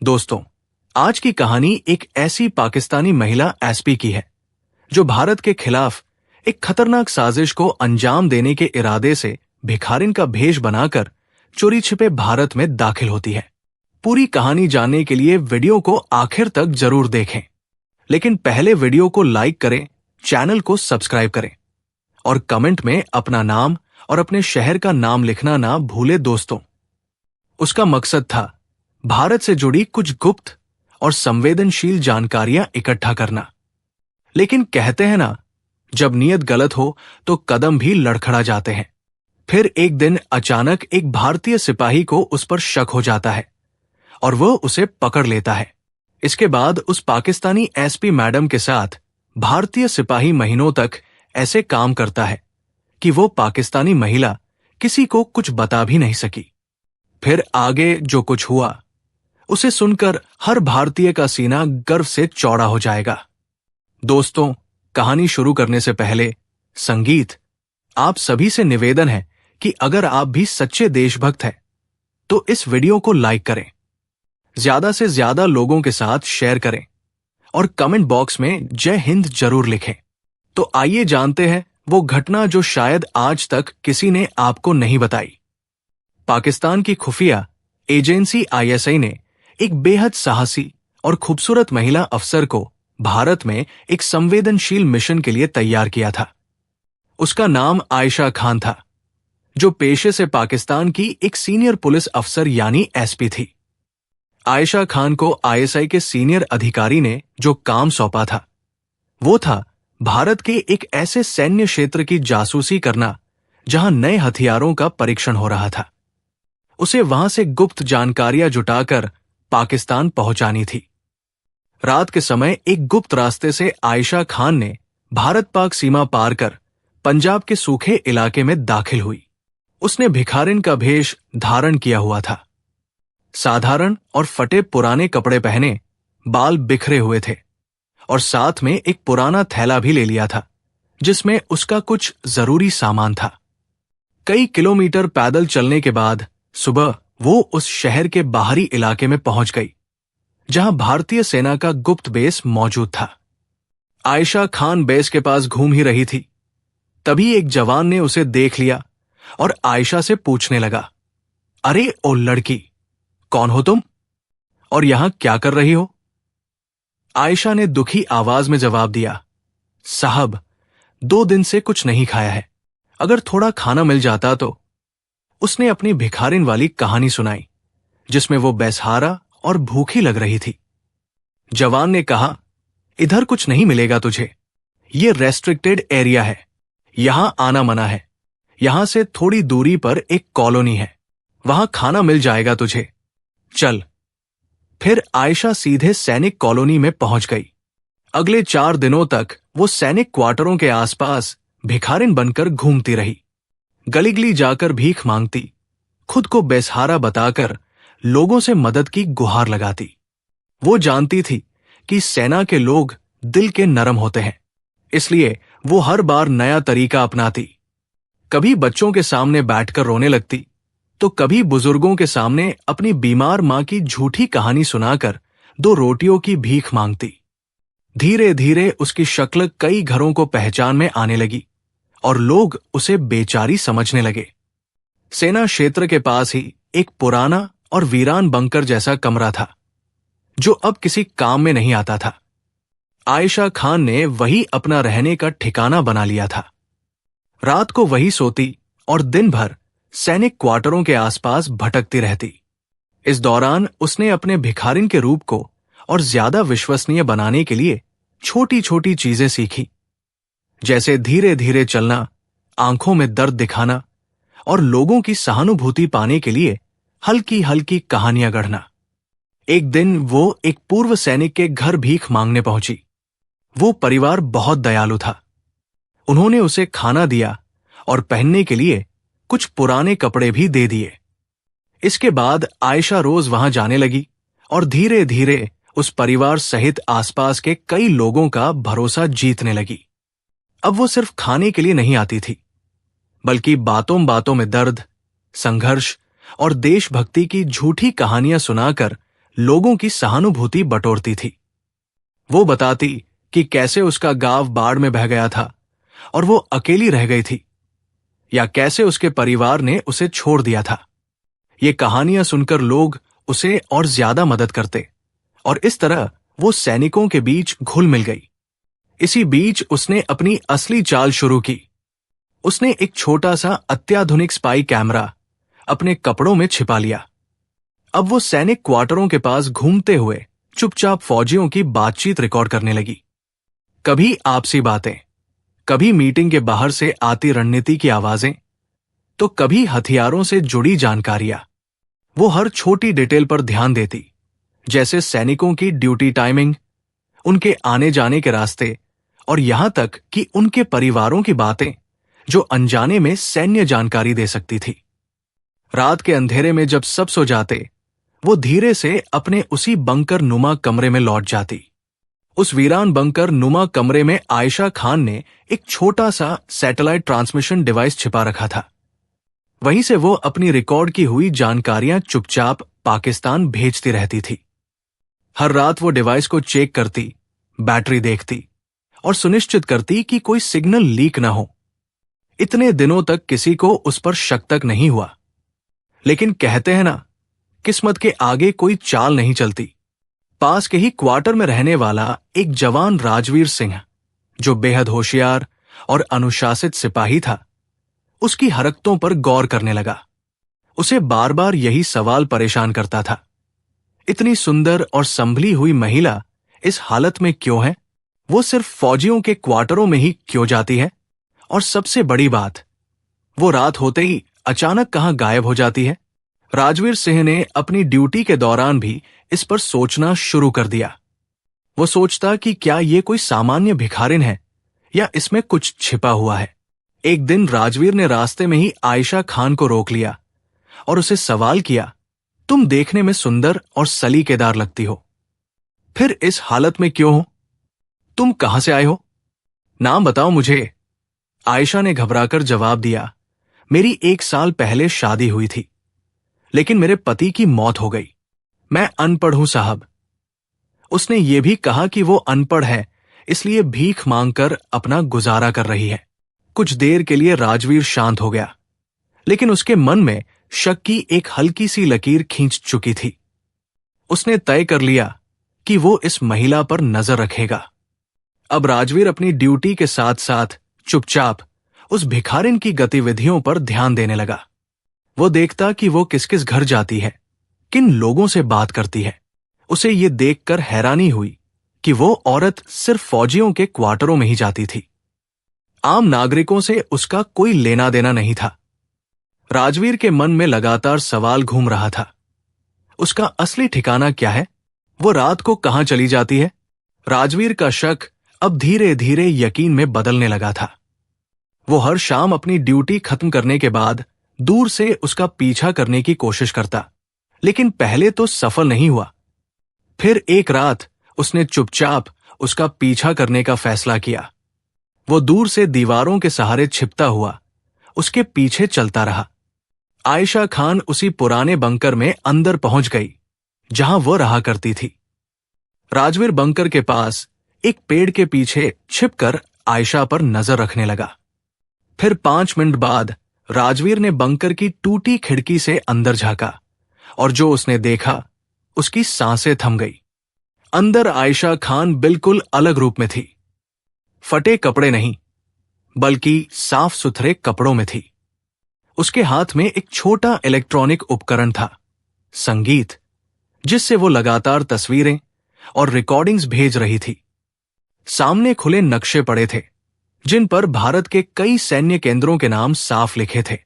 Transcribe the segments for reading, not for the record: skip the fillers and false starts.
दोस्तों, आज की कहानी एक ऐसी पाकिस्तानी महिला एसपी की है जो भारत के खिलाफ एक खतरनाक साजिश को अंजाम देने के इरादे से भिखारिन का भेष बनाकर चोरी छिपे भारत में दाखिल होती है। पूरी कहानी जानने के लिए वीडियो को आखिर तक जरूर देखें, लेकिन पहले वीडियो को लाइक करें, चैनल को सब्सक्राइब करें और कमेंट में अपना नाम और अपने शहर का नाम लिखना ना भूले दोस्तों। उसका मकसद था भारत से जुड़ी कुछ गुप्त और संवेदनशील जानकारियां इकट्ठा करना। लेकिन कहते हैं ना, जब नीयत गलत हो तो कदम भी लड़खड़ा जाते हैं। फिर एक दिन अचानक एक भारतीय सिपाही को उस पर शक हो जाता है और वह उसे पकड़ लेता है। इसके बाद उस पाकिस्तानी एसपी मैडम के साथ भारतीय सिपाही महीनों तक ऐसे काम करता है कि वो पाकिस्तानी महिला किसी को कुछ बता भी नहीं सकी। फिर आगे जो कुछ हुआ उसे सुनकर हर भारतीय का सीना गर्व से चौड़ा हो जाएगा। दोस्तों, कहानी शुरू करने से पहले संगीत, आप सभी से निवेदन है कि अगर आप भी सच्चे देशभक्त हैं तो इस वीडियो को लाइक करें, ज्यादा से ज्यादा लोगों के साथ शेयर करें और कमेंट बॉक्स में जय हिंद जरूर लिखें। तो आइए जानते हैं वो घटना जो शायद आज तक किसी ने आपको नहीं बताई। पाकिस्तान की खुफिया एजेंसी आईएसआई ने एक बेहद साहसी और खूबसूरत महिला अफसर को भारत में एक संवेदनशील मिशन के लिए तैयार किया था। उसका नाम आयशा खान था, जो पेशे से पाकिस्तान की एक सीनियर पुलिस अफसर यानी एसपी थी। आयशा खान को आईएसआई के सीनियर अधिकारी ने जो काम सौंपा था वो था भारत के एक ऐसे सैन्य क्षेत्र की जासूसी करना जहां नए हथियारों का परीक्षण हो रहा था। उसे वहां से गुप्त जानकारियां जुटाकर पाकिस्तान पहुंचानी थी। रात के समय एक गुप्त रास्ते से आयशा खान ने भारत पाक सीमा पार कर पंजाब के सूखे इलाके में दाखिल हुई। उसने भिखारिन का भेष धारण किया हुआ था। साधारण और फटे पुराने कपड़े पहने, बाल बिखरे हुए थे और साथ में एक पुराना थैला भी ले लिया था जिसमें उसका कुछ जरूरी सामान था। कई किलोमीटर पैदल चलने के बाद सुबह वो उस शहर के बाहरी इलाके में पहुंच गई जहां भारतीय सेना का गुप्त बेस मौजूद था। आयशा खान बेस के पास घूम ही रही थी, तभी एक जवान ने उसे देख लिया और आयशा से पूछने लगा, अरे ओ लड़की, कौन हो तुम और यहां क्या कर रही हो? आयशा ने दुखी आवाज में जवाब दिया, साहब, 2 दिन से कुछ नहीं खाया है, अगर थोड़ा खाना मिल जाता तो। उसने अपनी भिखारिन वाली कहानी सुनाई जिसमें वो बेसहारा और भूखी लग रही थी। जवान ने कहा, इधर कुछ नहीं मिलेगा तुझे, ये रेस्ट्रिक्टेड एरिया है, यहां आना मना है। यहां से थोड़ी दूरी पर एक कॉलोनी है, वहां खाना मिल जाएगा तुझे, चल। फिर आयशा सीधे सैनिक कॉलोनी में पहुंच गई। अगले 4 दिनों तक वो सैनिक क्वार्टरों के आसपास भिखारिन बनकर घूमती रही, गली गली जाकर भीख मांगती, खुद को बेसहारा बताकर लोगों से मदद की गुहार लगाती। वो जानती थी कि सेना के लोग दिल के नरम होते हैं, इसलिए वो हर बार नया तरीका अपनाती। कभी बच्चों के सामने बैठकर रोने लगती तो कभी बुजुर्गों के सामने अपनी बीमार मां की झूठी कहानी सुनाकर 2 रोटियों की भीख मांगती। धीरे धीरे उसकी शक्ल कई घरों को पहचान में आने लगी और लोग उसे बेचारी समझने लगे। सेना क्षेत्र के पास ही एक पुराना और वीरान बंकर जैसा कमरा था जो अब किसी काम में नहीं आता था। आयशा खान ने वही अपना रहने का ठिकाना बना लिया था। रात को वही सोती और दिन भर सैनिक क्वार्टरों के आसपास भटकती रहती। इस दौरान उसने अपने भिखारिन के रूप को और ज्यादा विश्वसनीय बनाने के लिए छोटी छोटी चीजें सीखी, जैसे धीरे धीरे चलना, आंखों में दर्द दिखाना और लोगों की सहानुभूति पाने के लिए हल्की हल्की कहानियां गढ़ना। एक दिन वो एक पूर्व सैनिक के घर भीख मांगने पहुंची। वो परिवार बहुत दयालु था। उन्होंने उसे खाना दिया और पहनने के लिए कुछ पुराने कपड़े भी दे दिए। इसके बाद आयशा रोज वहां जाने लगी और धीरे धीरे उस परिवार सहित आसपास के कई लोगों का भरोसा जीतने लगी। अब वो सिर्फ खाने के लिए नहीं आती थी, बल्कि बातों बातों में दर्द, संघर्ष और देशभक्ति की झूठी कहानियां सुनाकर लोगों की सहानुभूति बटोरती थी। वो बताती कि कैसे उसका गांव बाढ़ में बह गया था और वो अकेली रह गई थी, या कैसे उसके परिवार ने उसे छोड़ दिया था। ये कहानियां सुनकर लोग उसे और ज्यादा मदद करते और इस तरह वो सैनिकों के बीच घुल मिल गई। इसी बीच उसने अपनी असली चाल शुरू की। उसने एक छोटा सा अत्याधुनिक स्पाई कैमरा अपने कपड़ों में छिपा लिया। अब वो सैनिक क्वार्टरों के पास घूमते हुए चुपचाप फौजियों की बातचीत रिकॉर्ड करने लगी। कभी आपसी बातें, कभी मीटिंग के बाहर से आती रणनीति की आवाजें, तो कभी हथियारों से जुड़ी जानकारियां। वो हर छोटी डिटेल पर ध्यान देती, जैसे सैनिकों की ड्यूटी टाइमिंग, उनके आने जाने के रास्ते और यहां तक कि उनके परिवारों की बातें जो अनजाने में सैन्य जानकारी दे सकती थी। रात के अंधेरे में जब सब सो जाते, वो धीरे से अपने उसी बंकर नुमा कमरे में लौट जाती। उस वीरान बंकर नुमा कमरे में आयशा खान ने एक छोटा सा सैटेलाइट ट्रांसमिशन डिवाइस छिपा रखा था। वहीं से वो अपनी रिकॉर्ड की हुई जानकारियां चुपचाप पाकिस्तान भेजती रहती थी। हर रात वो डिवाइस को चेक करती, बैटरी देखती और सुनिश्चित करती कि कोई सिग्नल लीक ना हो। इतने दिनों तक किसी को उस पर शक तक नहीं हुआ। लेकिन कहते हैं ना, किस्मत के आगे कोई चाल नहीं चलती। पास के ही क्वार्टर में रहने वाला एक जवान राजवीर सिंह, जो बेहद होशियार और अनुशासित सिपाही था, उसकी हरकतों पर गौर करने लगा। उसे बार बार यही सवाल परेशान करता था, इतनी सुंदर और संभली हुई महिला इस हालत में क्यों है? वो सिर्फ फौजियों के क्वार्टरों में ही क्यों जाती है? और सबसे बड़ी बात, वो रात होते ही अचानक कहां गायब हो जाती है? राजवीर सिंह ने अपनी ड्यूटी के दौरान भी इस पर सोचना शुरू कर दिया। वो सोचता कि क्या ये कोई सामान्य भिखारिन है या इसमें कुछ छिपा हुआ है। एक दिन राजवीर ने रास्ते में ही आयशा खान को रोक लिया और उसे सवाल किया, तुम देखने में सुंदर और सलीकेदार लगती हो, फिर इस हालत में क्यों हो? तुम कहां से आए हो? नाम बताओ मुझे। आयशा ने घबराकर जवाब दिया, मेरी 1 साल पहले शादी हुई थी, लेकिन मेरे पति की मौत हो गई। मैं अनपढ़ हूं साहब। उसने ये भी कहा कि वो अनपढ़ है, इसलिए भीख मांगकर अपना गुजारा कर रही है। कुछ देर के लिए राजवीर शांत हो गया, लेकिन उसके मन में शक की एक हल्की सी लकीर खींच चुकी थी। उसने तय कर लिया कि वो इस महिला पर नजर रखेगा। अब राजवीर अपनी ड्यूटी के साथ साथ चुपचाप उस भिखारिन की गतिविधियों पर ध्यान देने लगा। वो देखता कि वो किस किस घर जाती है, किन लोगों से बात करती है। उसे ये देखकर हैरानी हुई कि वो औरत सिर्फ फौजियों के क्वार्टरों में ही जाती थी। आम नागरिकों से उसका कोई लेना देना नहीं था। राजवीर के मन में लगातार सवाल घूम रहा था, उसका असली ठिकाना क्या है? वो रात को कहां चली जाती है? राजवीर का शक अब धीरे धीरे यकीन में बदलने लगा था। वो हर शाम अपनी ड्यूटी खत्म करने के बाद दूर से उसका पीछा करने की कोशिश करता, लेकिन पहले तो सफल नहीं हुआ। फिर एक रात उसने चुपचाप उसका पीछा करने का फैसला किया। वो दूर से दीवारों के सहारे छिपता हुआ उसके पीछे चलता रहा। आयशा खान उसी पुराने बंकर में अंदर पहुंच गई जहां वो रहा करती थी। राजवीर बंकर के पास एक पेड़ के पीछे छिपकर आयशा पर नजर रखने लगा। फिर 5 मिनट बाद राजवीर ने बंकर की टूटी खिड़की से अंदर झांका और जो उसने देखा, उसकी सांसें थम गई। अंदर आयशा खान बिल्कुल अलग रूप में थी। फटे कपड़े नहीं, बल्कि साफ सुथरे कपड़ों में थी। उसके हाथ में एक छोटा इलेक्ट्रॉनिक उपकरण था, संगीत, जिससे वो लगातार तस्वीरें और रिकॉर्डिंग्स भेज रही थी। सामने खुले नक्शे पड़े थे, जिन पर भारत के कई सैन्य केंद्रों के नाम साफ लिखे थे।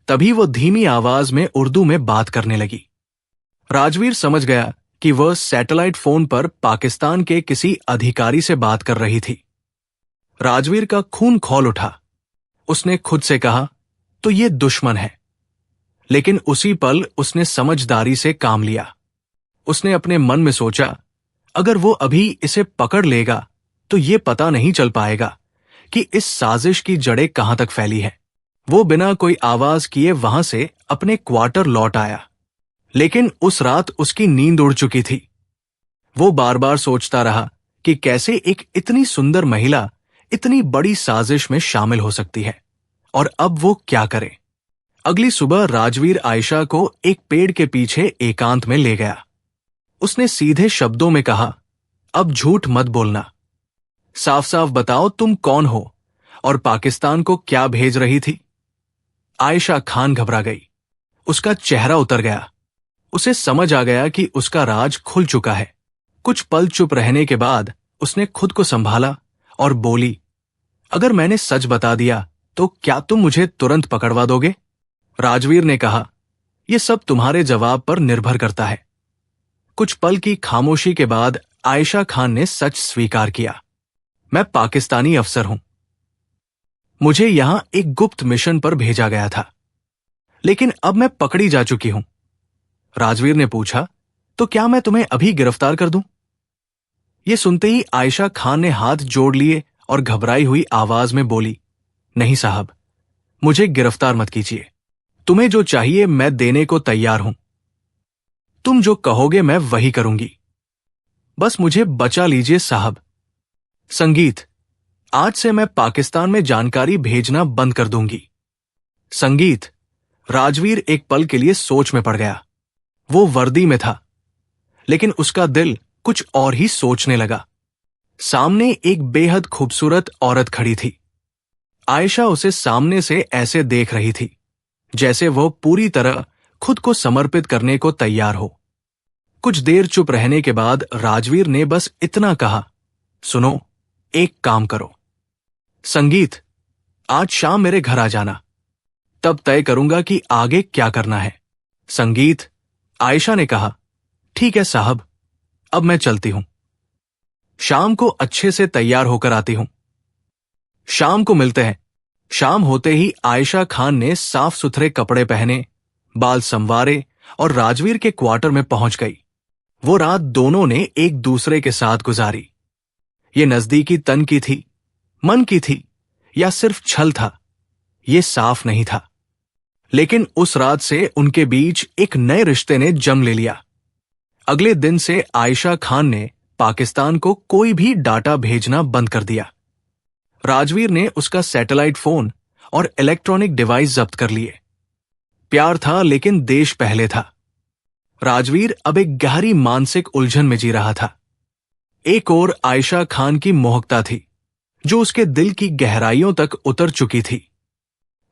तभी वो धीमी आवाज में उर्दू में बात करने लगी। राजवीर समझ गया कि वह सैटेलाइट फोन पर पाकिस्तान के किसी अधिकारी से बात कर रही थी। राजवीर का खून खौल उठा। उसने खुद से कहा, तो ये दुश्मन है। लेकिन उसी पल उसने समझदारी से काम लिया। उसने अपने मन में सोचा, अगर वो अभी इसे पकड़ लेगा तो ये पता नहीं चल पाएगा कि इस साजिश की जड़ें कहां तक फैली है। वो बिना कोई आवाज किए वहां से अपने क्वार्टर लौट आया। लेकिन उस रात उसकी नींद उड़ चुकी थी। वो बार बार सोचता रहा कि कैसे एक इतनी सुंदर महिला इतनी बड़ी साजिश में शामिल हो सकती है, और अब वो क्या करे। अगली सुबह राजवीर आयशा को एक पेड़ के पीछे एकांत में ले गया। उसने सीधे शब्दों में कहा, अब झूठ मत बोलना, साफ साफ बताओ तुम कौन हो और पाकिस्तान को क्या भेज रही थी। आयशा खान घबरा गई, उसका चेहरा उतर गया। उसे समझ आ गया कि उसका राज खुल चुका है। कुछ पल चुप रहने के बाद उसने खुद को संभाला और बोली, अगर मैंने सच बता दिया तो क्या तुम मुझे तुरंत पकड़वा दोगे? राजवीर ने कहा, यह सब तुम्हारे जवाब पर निर्भर करता है। कुछ पल की खामोशी के बाद आयशा खान ने सच स्वीकार किया, मैं पाकिस्तानी अफसर हूं। मुझे यहां एक गुप्त मिशन पर भेजा गया था, लेकिन अब मैं पकड़ी जा चुकी हूं। राजवीर ने पूछा, तो क्या मैं तुम्हें अभी गिरफ्तार कर दूं? यह सुनते ही आयशा खान ने हाथ जोड़ लिए और घबराई हुई आवाज में बोली, नहीं साहब, मुझे गिरफ्तार मत कीजिए। तुम्हें जो चाहिए मैं देने को तैयार हूं। तुम जो कहोगे मैं वही करूंगी। बस मुझे बचा लीजिए साहब। संगीत, आज से मैं पाकिस्तान में जानकारी भेजना बंद कर दूंगी। संगीत। राजवीर एक पल के लिए सोच में पड़ गया। वो वर्दी में था, लेकिन उसका दिल कुछ और ही सोचने लगा। सामने एक बेहद खूबसूरत औरत खड़ी थी। आयशा उसे सामने से ऐसे देख रही थी जैसे वह पूरी तरह खुद को समर्पित करने को तैयार हो। कुछ देर चुप रहने के बाद राजवीर ने बस इतना कहा, सुनो, एक काम करो संगीत, आज शाम मेरे घर आ जाना, तब तय करूंगा कि आगे क्या करना है। संगीत। आयशा ने कहा, ठीक है साहब, अब मैं चलती हूं। शाम को अच्छे से तैयार होकर आती हूं। शाम को मिलते हैं। शाम होते ही आयशा खान ने साफ सुथरे कपड़े पहने, बाल संवारे और राजवीर के क्वार्टर में पहुंच गई। वो रात दोनों ने एक दूसरे के साथ गुजारी। ये नजदीकी तन की थी, मन की थी, या सिर्फ छल था, ये साफ नहीं था। लेकिन उस रात से उनके बीच एक नए रिश्ते ने जन्म ले लिया। अगले दिन से आयशा खान ने पाकिस्तान को कोई भी डाटा भेजना बंद कर दिया। राजवीर ने उसका सैटेलाइट फोन और इलेक्ट्रॉनिक डिवाइस जब्त कर लिए। प्यार था, लेकिन देश पहले था। राजवीर अब एक गहरी मानसिक उलझन में जी रहा था। एक ओर आयशा खान की मोहकता थी, जो उसके दिल की गहराइयों तक उतर चुकी थी।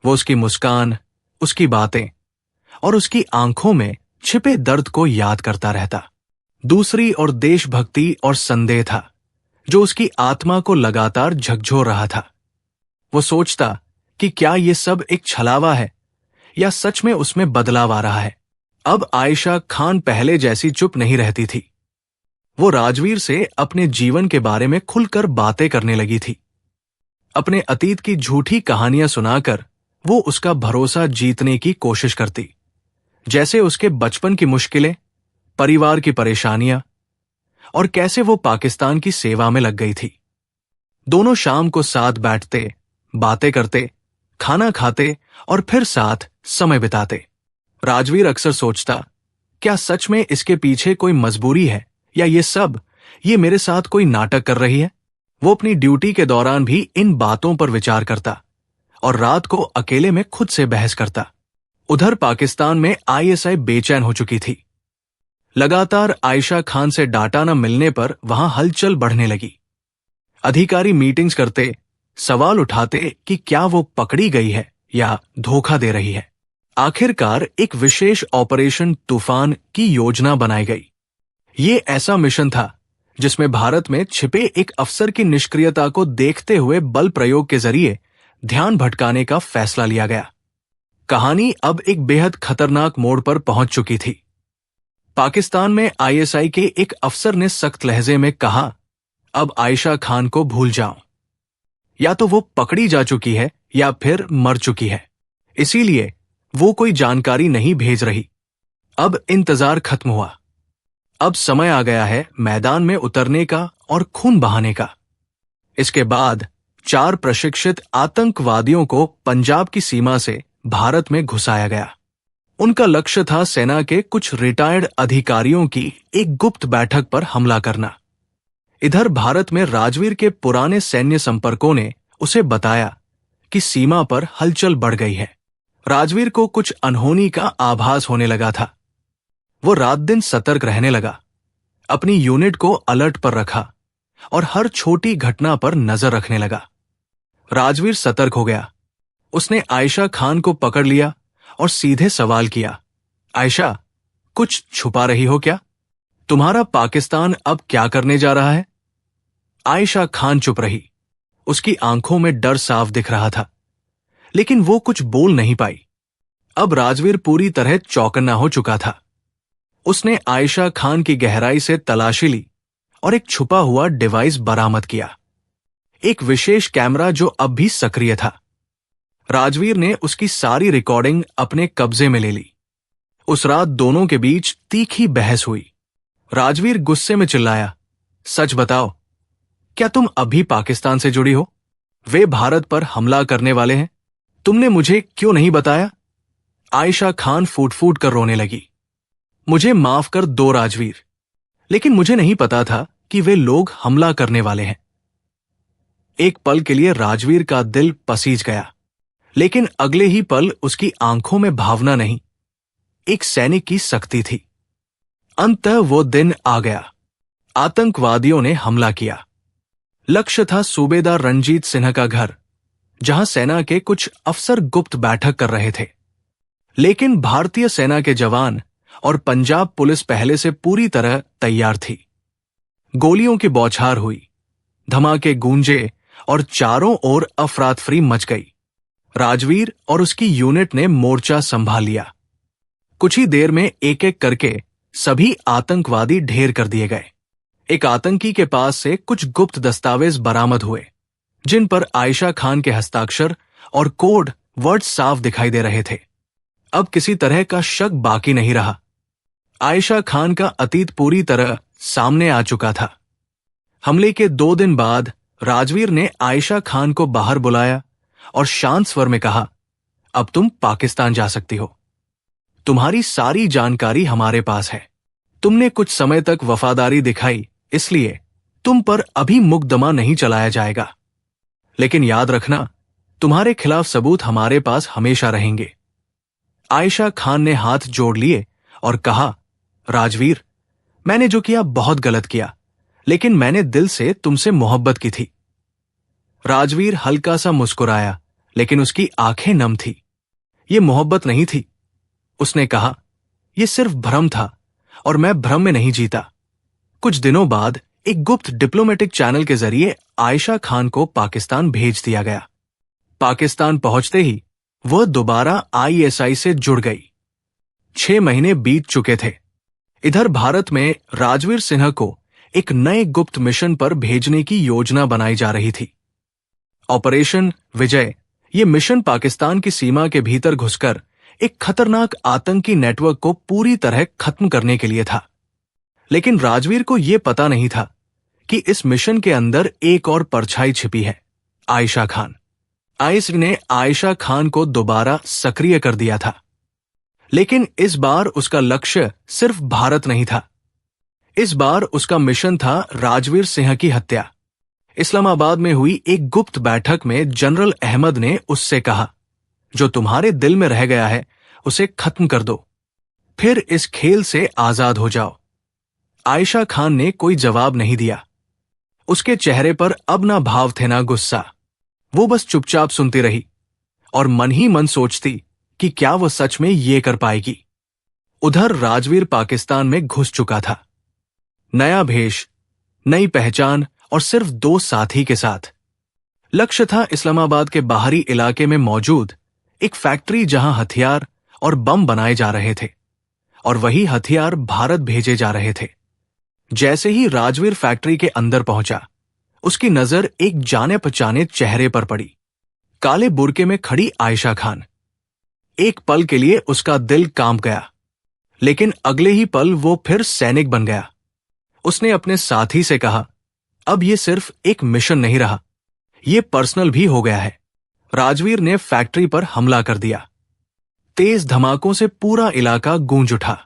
वो उसकी मुस्कान, उसकी बातें और उसकी आंखों में छिपे दर्द को याद करता रहता। दूसरी ओर देशभक्ति और संदेह था, जो उसकी आत्मा को लगातार झकझोर रहा था। वो सोचता कि क्या ये सब एक छलावा है या सच में उसमें बदलाव आ रहा है। अब आयशा खान पहले जैसी चुप नहीं रहती थी। वो राजवीर से अपने जीवन के बारे में खुलकर बातें करने लगी थी। अपने अतीत की झूठी कहानियां सुनाकर वो उसका भरोसा जीतने की कोशिश करती, जैसे उसके बचपन की मुश्किलें, परिवार की परेशानियां और कैसे वो पाकिस्तान की सेवा में लग गई थी। दोनों शाम को साथ बैठते, बातें करते, खाना खाते और फिर साथ समय बिताते। राजवीर अक्सर सोचता, क्या सच में इसके पीछे कोई मजबूरी है या ये मेरे साथ कोई नाटक कर रही है। वो अपनी ड्यूटी के दौरान भी इन बातों पर विचार करता और रात को अकेले में खुद से बहस करता। उधर पाकिस्तान में आईएसआई बेचैन हो चुकी थी। लगातार आयशा खान से डाटा न मिलने पर वहां हलचल बढ़ने लगी। अधिकारी मीटिंग्स करते, सवाल उठाते कि क्या वो पकड़ी गई है या धोखा दे रही है। आखिरकार एक विशेष ऑपरेशन तूफान की योजना बनाई गई। ये ऐसा मिशन था जिसमें भारत में छिपे एक अफसर की निष्क्रियता को देखते हुए बल प्रयोग के जरिए ध्यान भटकाने का फैसला लिया गया। कहानी अब एक बेहद खतरनाक मोड़ पर पहुंच चुकी थी। पाकिस्तान में आईएसआई के एक अफसर ने सख्त लहजे में कहा, अब आयशा खान को भूल जाओ, या तो वो पकड़ी जा चुकी है या फिर मर चुकी है, इसीलिए वो कोई जानकारी नहीं भेज रही। अब इंतजार खत्म हुआ। अब समय आ गया है मैदान में उतरने का और खून बहाने का। इसके बाद 4 प्रशिक्षित आतंकवादियों को पंजाब की सीमा से भारत में घुसाया गया। उनका लक्ष्य था सेना के कुछ रिटायर्ड अधिकारियों की एक गुप्त बैठक पर हमला करना। इधर भारत में राजवीर के पुराने सैन्य संपर्कों ने उसे बताया कि सीमा पर हलचल बढ़ गई है। राजवीर को कुछ अनहोनी का आभास होने लगा था। वो रात दिन सतर्क रहने लगा, अपनी यूनिट को अलर्ट पर रखा और हर छोटी घटना पर नजर रखने लगा। राजवीर सतर्क हो गया। उसने आयशा खान को पकड़ लिया और सीधे सवाल किया, आयशा, कुछ छुपा रही हो क्या? तुम्हारा पाकिस्तान अब क्या करने जा रहा है? आयशा खान चुप रही। उसकी आंखों में डर साफ दिख रहा था, लेकिन वो कुछ बोल नहीं पाई। अब राजवीर पूरी तरह चौकन्ना हो चुका था। उसने आयशा खान की गहराई से तलाशी ली और एक छुपा हुआ डिवाइस बरामद किया, एक विशेष कैमरा जो अब भी सक्रिय था। राजवीर ने उसकी सारी रिकॉर्डिंग अपने कब्जे में ले ली। उस रात दोनों के बीच तीखी बहस हुई। राजवीर गुस्से में चिल्लाया, सच बताओ, क्या तुम अभी पाकिस्तान से जुड़ी हो? वे भारत पर हमला करने वाले हैं। तुमने मुझे क्यों नहीं बताया? आयशा खान फूट फूट कर रोने लगी। मुझे माफ कर दो राजवीर, लेकिन मुझे नहीं पता था कि वे लोग हमला करने वाले हैं। एक पल के लिए राजवीर का दिल पसीज गया, लेकिन अगले ही पल उसकी आंखों में भावना नहीं, एक सैनिक की सख्ती थी। अंततः वो दिन आ गया। आतंकवादियों ने हमला किया। लक्ष्य था सूबेदार रंजीत सिन्हा का घर, जहां सेना के कुछ अफसर गुप्त बैठक कर रहे थे। लेकिन भारतीय सेना के जवान और पंजाब पुलिस पहले से पूरी तरह तैयार थी। गोलियों की बौछार हुई, धमाके गूंजे और चारों ओर अफरातफरी मच गई। राजवीर और उसकी यूनिट ने मोर्चा संभाल लिया। कुछ ही देर में एक एक करके सभी आतंकवादी ढेर कर दिए गए। एक आतंकी के पास से कुछ गुप्त दस्तावेज बरामद हुए, जिन पर आयशा खान के हस्ताक्षर और कोड वर्ड साफ दिखाई दे रहे थे। अब किसी तरह का शक बाकी नहीं रहा। आयशा खान का अतीत पूरी तरह सामने आ चुका था। हमले के 2 दिन बाद राजवीर ने आयशा खान को बाहर बुलाया और शांत स्वर में कहा, अब तुम पाकिस्तान जा सकती हो। तुम्हारी सारी जानकारी हमारे पास है। तुमने कुछ समय तक वफादारी दिखाई, इसलिए तुम पर अभी मुकदमा नहीं चलाया जाएगा। लेकिन याद रखना, तुम्हारे खिलाफ सबूत हमारे पास हमेशा रहेंगे। आयशा खान ने हाथ जोड़ लिए और कहा, राजवीर, मैंने जो किया बहुत गलत किया, लेकिन मैंने दिल से तुमसे मोहब्बत की थी। राजवीर हल्का सा मुस्कुराया, लेकिन उसकी आंखें नम थी। ये मोहब्बत नहीं थी। उसने कहा, यह सिर्फ भ्रम था और मैं भ्रम में नहीं जीता। कुछ दिनों बाद एक गुप्त डिप्लोमेटिक चैनल के जरिए आयशा खान को पाकिस्तान भेज दिया गया। पाकिस्तान पहुंचते ही वह दोबारा आईएसआई से जुड़ गई। 6 महीने बीत चुके थे। इधर भारत में राजवीर सिन्हा को एक नए गुप्त मिशन पर भेजने की योजना बनाई जा रही थी। ऑपरेशन विजय। ये मिशन पाकिस्तान की सीमा के भीतर घुसकर एक खतरनाक आतंकी नेटवर्क को पूरी तरह खत्म करने के लिए था। लेकिन राजवीर को यह पता नहीं था कि इस मिशन के अंदर एक और परछाई छिपी है, आयशा खान। आईएसआई ने आयशा खान को दोबारा सक्रिय कर दिया था, लेकिन इस बार उसका लक्ष्य सिर्फ भारत नहीं था। इस बार उसका मिशन था राजवीर सिंह की हत्या। इस्लामाबाद में हुई एक गुप्त बैठक में जनरल अहमद ने उससे कहा, जो तुम्हारे दिल में रह गया है उसे खत्म कर दो, फिर इस खेल से आजाद हो जाओ। आयशा खान ने कोई जवाब नहीं दिया। उसके चेहरे पर अब ना भाव थे ना गुस्सा। वो बस चुपचाप सुनती रही और मन ही मन सोचती कि क्या वो सच में ये कर पाएगी। उधर राजवीर पाकिस्तान में घुस चुका था, नया भेष, नई पहचान और सिर्फ 2 साथी के साथ। लक्ष्य था इस्लामाबाद के बाहरी इलाके में मौजूद एक फैक्ट्री जहां हथियार और बम बनाए जा रहे थे, और वही हथियार भारत भेजे जा रहे थे। जैसे ही राजवीर फैक्ट्री के अंदर पहुंचा, उसकी नजर एक जाने पहचाने चेहरे पर पड़ी, काले बुर्के में खड़ी आयशा खान। एक पल के लिए उसका दिल कांप गया, लेकिन अगले ही पल वो फिर सैनिक बन गया। उसने अपने साथी से कहा, अब ये सिर्फ एक मिशन नहीं रहा, ये पर्सनल भी हो गया है। राजवीर ने फैक्ट्री पर हमला कर दिया। तेज धमाकों से पूरा इलाका गूंज उठा।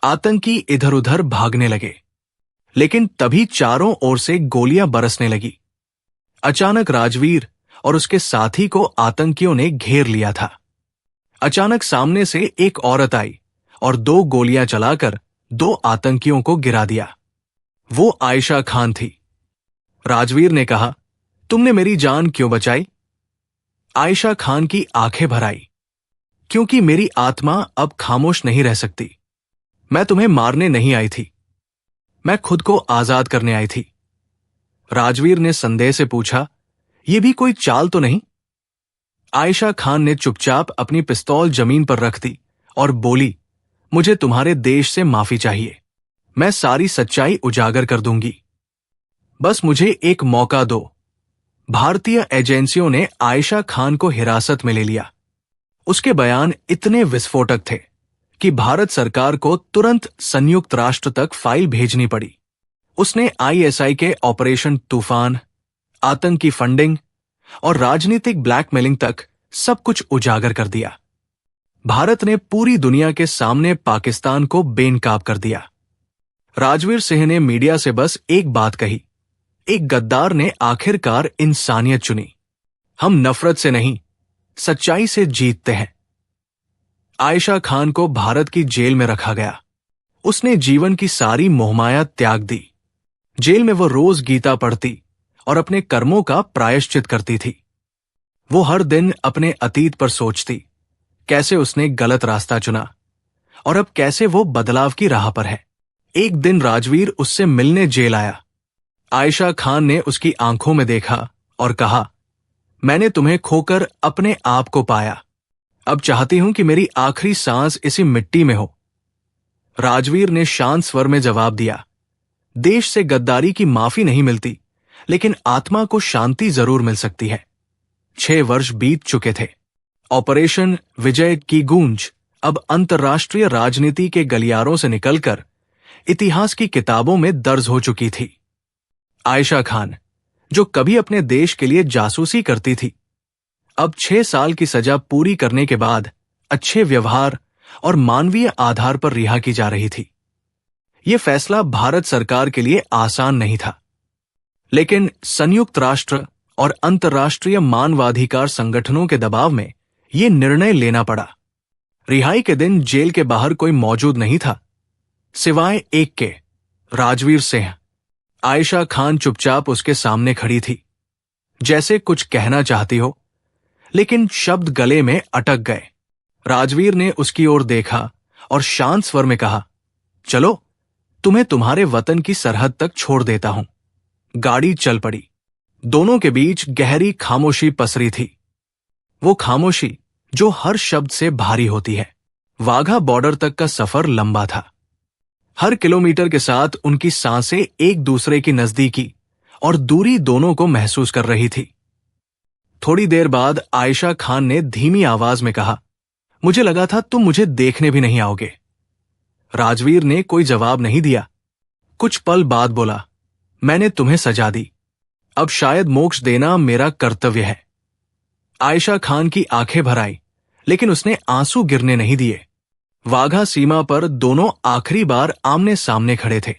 आतंकी इधर उधर भागने लगे, लेकिन तभी चारों ओर से गोलियां बरसने लगी। अचानक राजवीर और उसके साथी को आतंकियों ने घेर लिया था। अचानक सामने से एक औरत आई और 2 गोलियां चलाकर 2 आतंकियों को गिरा दिया। वो आयशा खान थी। राजवीर ने कहा, तुमने मेरी जान क्यों बचाई? आयशा खान की आंखें भर आई, क्योंकि मेरी आत्मा अब खामोश नहीं रह सकती। मैं तुम्हें मारने नहीं आई थी, मैं खुद को आजाद करने आई थी। राजवीर ने संदेह से पूछा, यह भी कोई चाल तो नहीं? आयशा खान ने चुपचाप अपनी पिस्तौल जमीन पर रख दी और बोली, मुझे तुम्हारे देश से माफी चाहिए। मैं सारी सच्चाई उजागर कर दूंगी। बस मुझे एक मौका दो। भारतीय एजेंसियों ने आयशा खान को हिरासत में ले लिया। उसके बयान इतने विस्फोटक थे कि भारत सरकार को तुरंत संयुक्त राष्ट्र तक फाइल भेजनी पड़ी। उसने आईएसआई के ऑपरेशन तूफान, आतंकी फंडिंग और राजनीतिक ब्लैकमेलिंग तक सब कुछ उजागर कर दिया। भारत ने पूरी दुनिया के सामने पाकिस्तान को बेनकाब कर दिया। राजवीर सिंह ने मीडिया से बस एक बात कही, एक गद्दार ने आखिरकार इंसानियत चुनी। हम नफरत से नहीं, सच्चाई से जीतते हैं। आयशा खान को भारत की जेल में रखा गया। उसने जीवन की सारी मोहमाया त्याग दी। जेल में वो रोज गीता पढ़ती और अपने कर्मों का प्रायश्चित करती थी। वो हर दिन अपने अतीत पर सोचती, कैसे उसने गलत रास्ता चुना और अब कैसे वो बदलाव की राह पर है। एक दिन राजवीर उससे मिलने जेल आया। आयशा खान ने उसकी आंखों में देखा और कहा, मैंने तुम्हें खोकर अपने आप को पाया। अब चाहती हूं कि मेरी आखिरी सांस इसी मिट्टी में हो। राजवीर ने शांत स्वर में जवाब दिया, देश से गद्दारी की माफी नहीं मिलती, लेकिन आत्मा को शांति जरूर मिल सकती है। 6 वर्ष बीत चुके थे। ऑपरेशन विजय की गूंज अब अंतर्राष्ट्रीय राजनीति के गलियारों से निकलकर इतिहास की किताबों में दर्ज हो चुकी थी। आयशा खान, जो कभी अपने देश के लिए जासूसी करती थी, अब 6 साल की सजा पूरी करने के बाद अच्छे व्यवहार और मानवीय आधार पर रिहा की जा रही थी। यह फैसला भारत सरकार के लिए आसान नहीं था, लेकिन संयुक्त राष्ट्र और अंतर्राष्ट्रीय मानवाधिकार संगठनों के दबाव में यह निर्णय लेना पड़ा। रिहाई के दिन जेल के बाहर कोई मौजूद नहीं था, सिवाय एक के, राजवीर सिंह। आयशा खान चुपचाप उसके सामने खड़ी थी, जैसे कुछ कहना चाहती हो, लेकिन शब्द गले में अटक गए। राजवीर ने उसकी ओर देखा और शांत स्वर में कहा, चलो, तुम्हें तुम्हारे वतन की सरहद तक छोड़ देता हूं। गाड़ी चल पड़ी। दोनों के बीच गहरी खामोशी पसरी थी, वो खामोशी जो हर शब्द से भारी होती है। वाघा बॉर्डर तक का सफर लंबा था। हर किलोमीटर के साथ उनकी सांसें एक दूसरे की नजदीकी और दूरी दोनों को महसूस कर रही थी। थोड़ी देर बाद आयशा खान ने धीमी आवाज में कहा, मुझे लगा था तुम मुझे देखने भी नहीं आओगे। राजवीर ने कोई जवाब नहीं दिया। कुछ पल बाद बोला, मैंने तुम्हें सजा दी, अब शायद मोक्ष देना मेरा कर्तव्य है। आयशा खान की आंखें भर आई, लेकिन उसने आंसू गिरने नहीं दिए। वाघा सीमा पर दोनों आखिरी बार आमने सामने खड़े थे।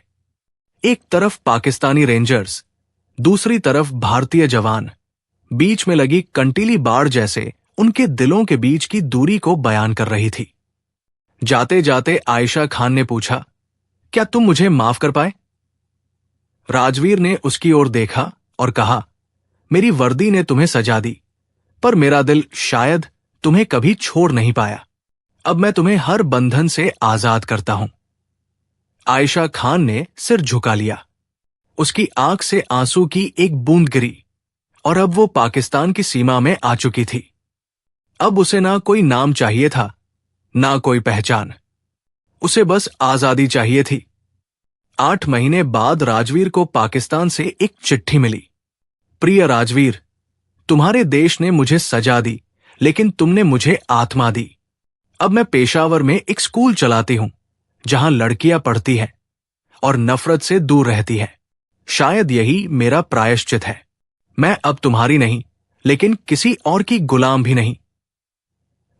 एक तरफ पाकिस्तानी रेंजर्स, दूसरी तरफ भारतीय जवान। बीच में लगी कंटीली बाड़ जैसे उनके दिलों के बीच की दूरी को बयान कर रही थी। जाते जाते आयशा खान ने पूछा, क्या तुम मुझे माफ कर पाए? राजवीर ने उसकी ओर देखा और कहा, मेरी वर्दी ने तुम्हें सजा दी, पर मेरा दिल शायद तुम्हें कभी छोड़ नहीं पाया। अब मैं तुम्हें हर बंधन से आजाद करता हूं। आयशा खान ने सिर झुका लिया। उसकी आंख से आंसू की एक बूंद गिरी और अब वो पाकिस्तान की सीमा में आ चुकी थी। अब उसे ना कोई नाम चाहिए था, ना कोई पहचान। उसे बस आजादी चाहिए थी। 8 महीने बाद राजवीर को पाकिस्तान से एक चिट्ठी मिली। प्रिय राजवीर, तुम्हारे देश ने मुझे सजा दी, लेकिन तुमने मुझे आत्मा दी। अब मैं पेशावर में एक स्कूल चलाती हूं, जहां लड़कियां पढ़ती हैं और नफरत से दूर रहती हैं। शायद यही मेरा प्रायश्चित है। मैं अब तुम्हारी नहीं, लेकिन किसी और की गुलाम भी नहीं।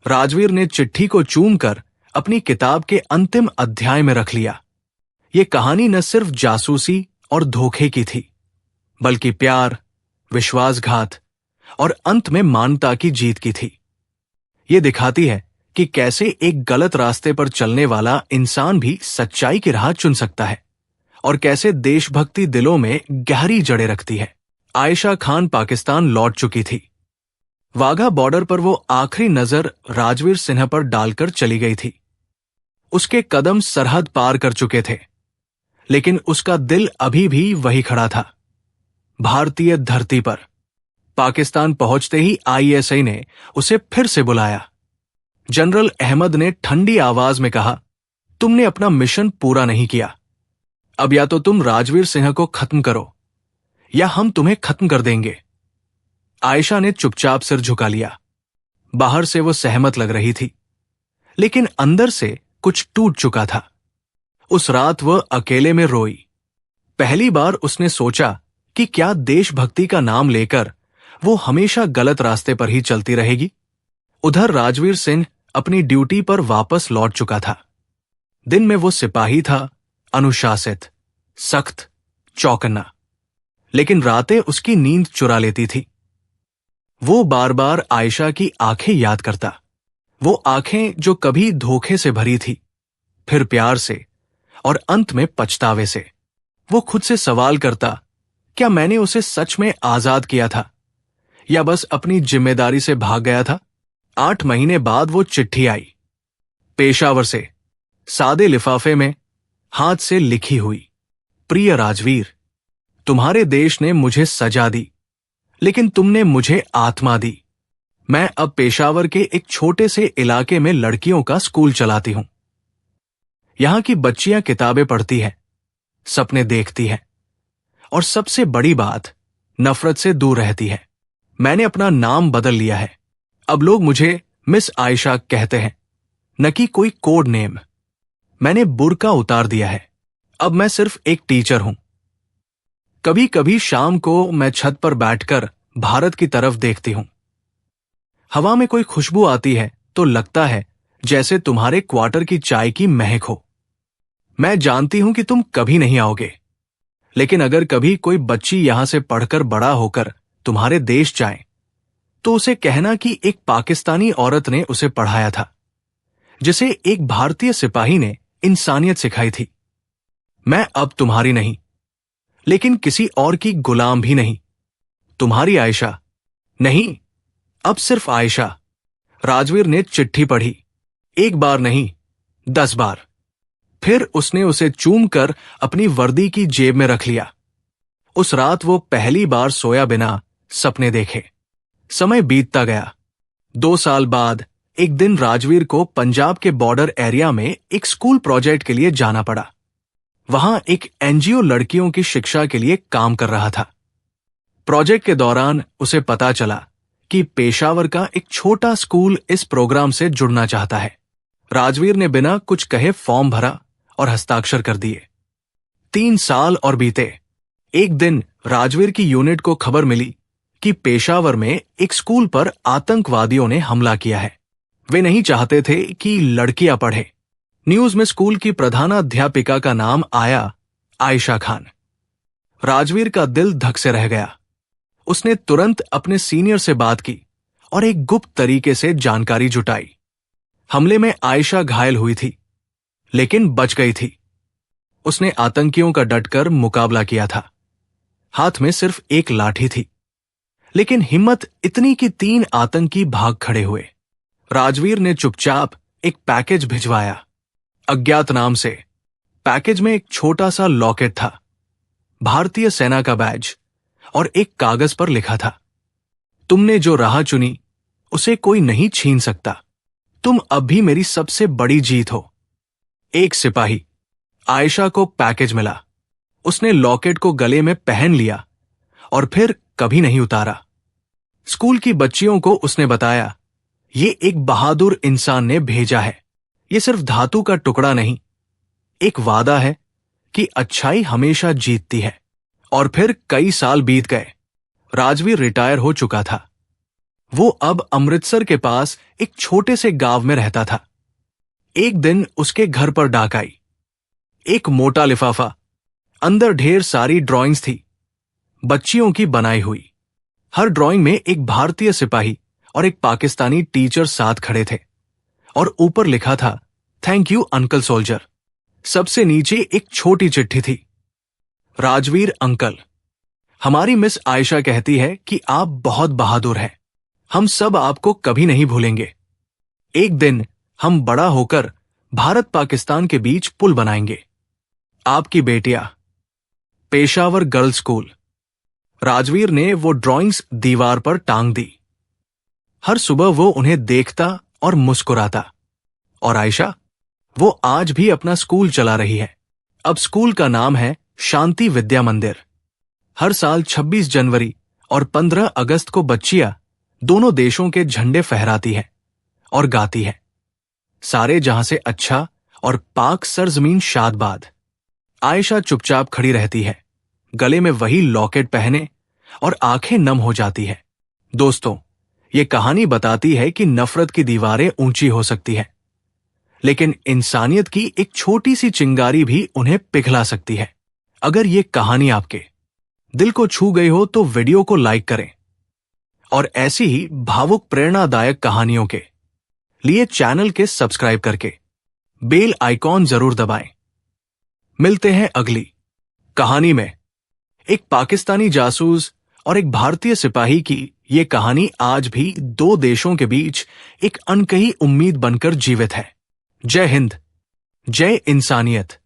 राजवीर ने चिट्ठी को चूमकर अपनी किताब के अंतिम अध्याय में रख लिया। ये कहानी न सिर्फ जासूसी और धोखे की थी, बल्कि प्यार, विश्वासघात और अंत में मानवता की जीत की थी। ये दिखाती है कि कैसे एक गलत रास्ते पर चलने वाला इंसान भी सच्चाई की राह चुन सकता है और कैसे देशभक्ति दिलों में गहरी जड़ें रखती है। आयशा खान पाकिस्तान लौट चुकी थी। वाघा बॉर्डर पर वो आखिरी नजर राजवीर सिन्हा पर डालकर चली गई थी। उसके कदम सरहद पार कर चुके थे, लेकिन उसका दिल अभी भी वही खड़ा था, भारतीय धरती पर। पाकिस्तान पहुंचते ही आईएसआई ने उसे फिर से बुलाया। जनरल अहमद ने ठंडी आवाज में कहा, तुमने अपना मिशन पूरा नहीं किया। अब या तो तुम राजवीर सिन्हा को खत्म करो या हम तुम्हें खत्म कर देंगे। आयशा ने चुपचाप सिर झुका लिया। बाहर से वो सहमत लग रही थी, लेकिन अंदर से कुछ टूट चुका था। उस रात वह अकेले में रोई। पहली बार उसने सोचा कि क्या देशभक्ति का नाम लेकर वो हमेशा गलत रास्ते पर ही चलती रहेगी। उधर राजवीर सिंह अपनी ड्यूटी पर वापस लौट चुका था। दिन में वो सिपाही था, अनुशासित, सख्त, चौकन्ना, लेकिन रातें उसकी नींद चुरा लेती थी। वो बार बार आयशा की आंखें याद करता, वो आंखें जो कभी धोखे से भरी थी, फिर प्यार से और अंत में पछतावे से। वो खुद से सवाल करता, क्या मैंने उसे सच में आजाद किया था या बस अपनी जिम्मेदारी से भाग गया था। 8 महीने बाद वो चिट्ठी आई, पेशावर से, सादे लिफाफे में, हाथ से लिखी हुई। प्रिय राजवीर, तुम्हारे देश ने मुझे सजा दी, लेकिन तुमने मुझे आत्मा दी। मैं अब पेशावर के एक छोटे से इलाके में लड़कियों का स्कूल चलाती हूं। यहां की बच्चियां किताबें पढ़ती हैं, सपने देखती हैं और सबसे बड़ी बात, नफरत से दूर रहती है। मैंने अपना नाम बदल लिया है। अब लोग मुझे मिस आयशा कहते हैं, न कि कोई कोड नेम। मैंने बुर्का उतार दिया है। अब मैं सिर्फ एक टीचर हूं। कभी कभी शाम को मैं छत पर बैठकर भारत की तरफ देखती हूं। हवा में कोई खुशबू आती है तो लगता है जैसे तुम्हारे क्वार्टर की चाय की महक हो। मैं जानती हूं कि तुम कभी नहीं आओगे, लेकिन अगर कभी कोई बच्ची यहां से पढ़कर बड़ा होकर तुम्हारे देश जाए, तो उसे कहना कि एक पाकिस्तानी औरत ने उसे पढ़ाया था, जिसे एक भारतीय सिपाही ने इंसानियत सिखाई थी। मैं अब तुम्हारी नहीं, लेकिन किसी और की गुलाम भी नहीं। तुम्हारी आयशा नहीं, अब सिर्फ आयशा। राजवीर ने चिट्ठी पढ़ी, 1 बार नहीं, 10 बार। फिर उसने उसे चूमकर अपनी वर्दी की जेब में रख लिया। उस रात वो पहली बार सोया बिना सपने देखे। समय बीतता गया। 2 साल बाद एक दिन राजवीर को पंजाब के बॉर्डर एरिया में एक स्कूल प्रोजेक्ट के लिए जाना पड़ा। वहां एक एनजीओ लड़कियों की शिक्षा के लिए काम कर रहा था। प्रोजेक्ट के दौरान उसे पता चला कि पेशावर का एक छोटा स्कूल इस प्रोग्राम से जुड़ना चाहता है। राजवीर ने बिना कुछ कहे फॉर्म भरा और हस्ताक्षर कर दिए। 3 साल और बीते। एक दिन राजवीर की यूनिट को खबर मिली कि पेशावर में एक स्कूल पर आतंकवादियों ने हमला किया है। वे नहीं चाहते थे कि लड़कियां पढ़े। न्यूज में स्कूल की प्रधानाध्यापिका का नाम आया, आयशा खान। राजवीर का दिल धक से रह गया। उसने तुरंत अपने सीनियर से बात की और एक गुप्त तरीके से जानकारी जुटाई। हमले में आयशा घायल हुई थी, लेकिन बच गई थी। उसने आतंकियों का डटकर मुकाबला किया था। हाथ में सिर्फ एक लाठी थी, लेकिन हिम्मत इतनी कि 3 आतंकी भाग खड़े हुए। राजवीर ने चुपचाप एक पैकेज भिजवाया, अज्ञात नाम से। पैकेज में एक छोटा सा लॉकेट था, भारतीय सेना का बैज, और एक कागज पर लिखा था, तुमने जो राह चुनी उसे कोई नहीं छीन सकता। तुम अब भी मेरी सबसे बड़ी जीत हो। एक सिपाही। आयशा को पैकेज मिला। उसने लॉकेट को गले में पहन लिया और फिर कभी नहीं उतारा। स्कूल की बच्चियों को उसने बताया, ये एक बहादुर इंसान ने भेजा है। ये सिर्फ धातु का टुकड़ा नहीं, एक वादा है कि अच्छाई हमेशा जीतती है। और फिर कई साल बीत गए। राजवीर रिटायर हो चुका था। वो अब अमृतसर के पास एक छोटे से गांव में रहता था। एक दिन उसके घर पर डाक आई। एक मोटा लिफाफा, अंदर ढेर सारी ड्राइंग्स थी, बच्चियों की बनाई हुई। हर ड्राइंग में एक भारतीय सिपाही और एक पाकिस्तानी टीचर साथ खड़े थे, और ऊपर लिखा था, थैंक यू अंकल सोल्जर। सबसे नीचे एक छोटी चिट्ठी थी, राजवीर अंकल, हमारी मिस आयशा कहती है कि आप बहुत बहादुर हैं। हम सब आपको कभी नहीं भूलेंगे। एक दिन हम बड़ा होकर भारत पाकिस्तान के बीच पुल बनाएंगे। आपकी बेटियां, पेशावर गर्ल्स स्कूल। राजवीर ने वो ड्राइंग्स दीवार पर टांग दी। हर सुबह वो उन्हें देखता और मुस्कुराता। और आयशा, वो आज भी अपना स्कूल चला रही है। अब स्कूल का नाम है शांति विद्या मंदिर। हर साल 26 जनवरी और 15 अगस्त को बच्चियां दोनों देशों के झंडे फहराती हैं और गाती हैं, सारे जहां से अच्छा और पाक सरजमीन शादबाद। आयशा चुपचाप खड़ी रहती है, गले में वही लॉकेट पहने, और आंखें नम हो जाती है। दोस्तों, ये कहानी बताती है कि नफरत की दीवारें ऊंची हो सकती हैं, लेकिन इंसानियत की एक छोटी सी चिंगारी भी उन्हें पिघला सकती है। अगर ये कहानी आपके दिल को छू गई हो तो वीडियो को लाइक करें, और ऐसी ही भावुक प्रेरणादायक कहानियों के लिए चैनल के सब्सक्राइब करके बेल आइकॉन जरूर दबाएं। मिलते हैं अगली कहानी में। एक पाकिस्तानी जासूस और एक भारतीय सिपाही की ये कहानी आज भी दो देशों के बीच एक अनकही उम्मीद बनकर जीवित है। जय हिंद, जय इंसानियत।